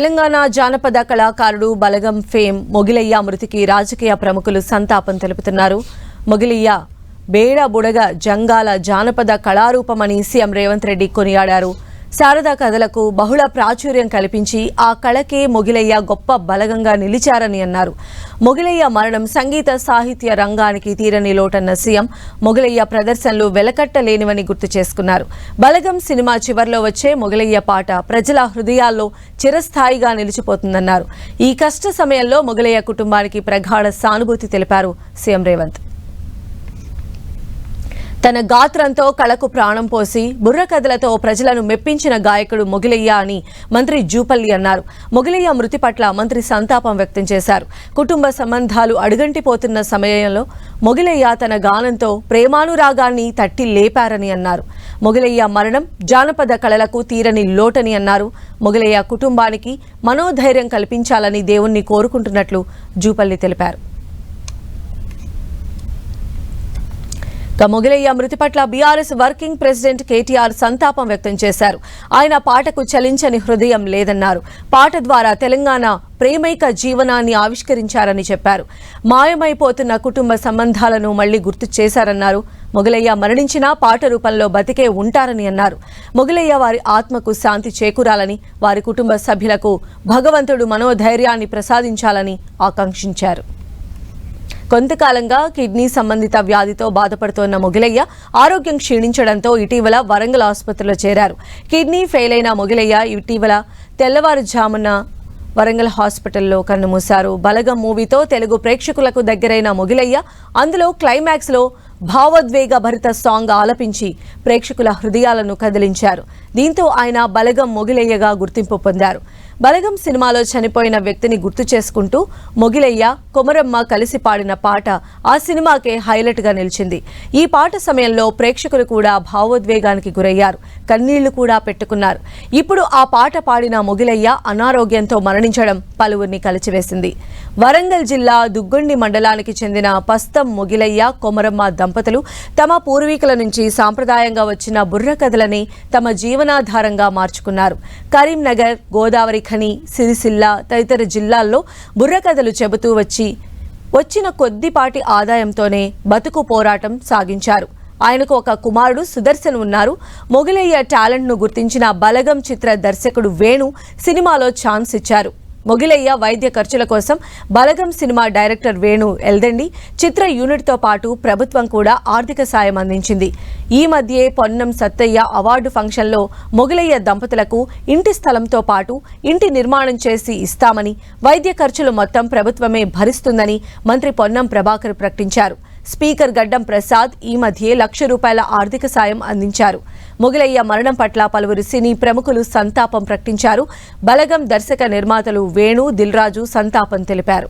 తెలంగాణ జానపద కళాకారుడు బలగం ఫేమ్ మొగిలయ్య మృతికి రాజకీయ ప్రముఖులు సంతాపం తెలుపుతున్నారు. మొగిలయ్య బేడ బుడగ జంగాల జానపద కళారూపమని సీఎం రేవంత్ రెడ్డి కొనియాడారు. శారదా కథలకు బహుళ ప్రాచుర్యం కల్పించి ఆ కళకే మొగిలయ్య గొప్ప బలగంగా నిలిచారని అన్నారు. మొగిలయ్య మరణం సంగీత సాహిత్య రంగానికి తీరని లోటన్న సీఎం మొగిలయ్య ప్రదర్శనలు వెలకట్టలేనివని గుర్తు చేసుకున్నారు. బలగం సినిమా చివర్లో వచ్చే మొగిలయ్య పాట ప్రజల హృదయాల్లో చిరస్థాయిగా నిలిచిపోతుందన్నారు. ఈ కష్ట సమయంలో మొగిలయ్య కుటుంబానికి ప్రగాఢ సానుభూతి తెలిపారు సీఎం రేవంత్. తన గాత్రంతో కళకు ప్రాణం పోసి బుర్రకథలతో ప్రజలను మెప్పించిన గాయకుడు మొగిలయ్య అని మంత్రి జూపల్లి అన్నారు. మొగిలయ్య మృతి పట్ల మంత్రి సంతాపం వ్యక్తం చేశారు. కుటుంబ సంబంధాలు అడుగంటిపోతున్న సమయంలో మొగిలయ్య తన గానంతో ప్రేమానురాగాన్ని తట్టి లేపారని అన్నారు. మొగిలయ్య మరణం జానపద కళలకు తీరని లోటని అన్నారు. మొగిలయ్య కుటుంబానికి మనోధైర్యం కల్పించాలని దేవుణ్ణి కోరుకుంటున్నట్లు జూపల్లి తెలిపారు. మొగిలయ్య మృతి పట్ల బీఆర్ఎస్ వర్కింగ్ ప్రెసిడెంట్ కేటీఆర్ సంతాపం వ్యక్తం చేశారు. ఆయన పాటకు చలించని హృదయం లేదన్నారు. పాట ద్వారా తెలంగాణ ప్రేమైక జీవనాన్ని ఆవిష్కరించారని చెప్పారు. మాయమైపోతున్న కుటుంబ సంబంధాలను మళ్లీ గుర్తు చేశారన్నారు. మొగిలయ్య మరణించినా పాట రూపంలో బతికే ఉంటారని అన్నారు. మొగిలయ్య వారి ఆత్మకు శాంతి చేకూరాలని, వారి కుటుంబ సభ్యులకు భగవంతుడు మనోధైర్యాన్ని ప్రసాదించాలని ఆకాంక్షించారు. కొంతకాలంగా కిడ్నీ సంబంధిత వ్యాధితో బాధపడుతోన్న మొగిలయ్య ఆరోగ్యం క్షీణించడంతో ఇటీవల వరంగల్ ఆసుపత్రిలో చేరారు. కిడ్నీ ఫెయిల్ అయిన మొగిలయ్య ఇటీవల తెల్లవారుజామున వరంగల్ హాస్పిటల్లో కన్నుమూశారు. బలగం మూవీతో తెలుగు ప్రేక్షకులకు దగ్గరైన మొగిలయ్య అందులో క్లైమాక్స్ లో భావోద్వేగ భరిత సాంగ్ ఆలపించి ప్రేక్షకుల హృదయాలను కదిలించారు. దీంతో ఆయన బలగం మొగిలయ్యగా గుర్తింపు పొందారు. బలగం సినిమాలో చనిపోయిన వ్యక్తిని గుర్తు చేసుకుంటూ మొగిలయ్య, కొమరమ్మ కలిసి పాడిన పాట ఆ సినిమాకే హైలైట్ గా నిలిచింది. ఈ పాట సమయంలో ప్రేక్షకులు కూడా భావోద్వేగానికి గురయ్యారు, కన్నీళ్లు కూడా పెట్టుకున్నారు. ఇప్పుడు ఆ పాట పాడిన మొగిలయ్య అనారోగ్యంతో మరణించడం పలువురిని కలిచివేసింది. వరంగల్ జిల్లా దుగ్గొండి మండలానికి చెందిన పస్తం మొగిలయ్య, కొమరమ్మ దంపతులు తమ పూర్వీకుల నుంచి సాంప్రదాయంగా వచ్చిన బుర్రకథలని తమ జీవనాధారంగా మార్చుకున్నారు. కరీంనగర్, గోదావరి ఖని, సిరిసిల్ల తదితర జిల్లాల్లో బుర్రకథలు చెబుతూ వచ్చిన కొద్దిపాటి ఆదాయంతోనే బతుకు పోరాటం సాగించారు. ఆయనకు ఒక కుమారుడు సుదర్శన్ ఉన్నారు. మొగిలయ్య టాలెంట్ను గుర్తించిన బలగం చిత్ర దర్శకుడు వేణు సినిమాలో ఛాన్స్ ఇచ్చారు. మొగిలయ్య వైద్య ఖర్చుల కోసం బలగం సినిమా డైరెక్టర్ వేణు ఎల్దండి చిత్ర యూనిట్తో పాటు ప్రభుత్వం కూడా ఆర్థిక సాయం అందించింది. ఈ మధ్యే పొన్నం సత్తయ్య అవార్డు ఫంక్షన్లో మొగిలయ్య దంపతులకు ఇంటి స్థలంతో పాటు ఇంటి నిర్మాణం చేసి ఇస్తామని, వైద్య ఖర్చులు మొత్తం ప్రభుత్వమే భరిస్తుందని మంత్రి పొన్నం ప్రభాకర్ ప్రకటించారు. స్పీకర్ గడ్డం ప్రసాద్ ఈ మధ్యే ₹1,00,000 ఆర్థిక సాయం అందించారు. మొగిలయ్య మరణం పట్ల పలువురు సినీ ప్రముఖులు సంతాపం ప్రకటించారు. బలగం దర్శక నిర్మాతలు వేణు, దిల్ రాజు సంతాపం తెలిపారు.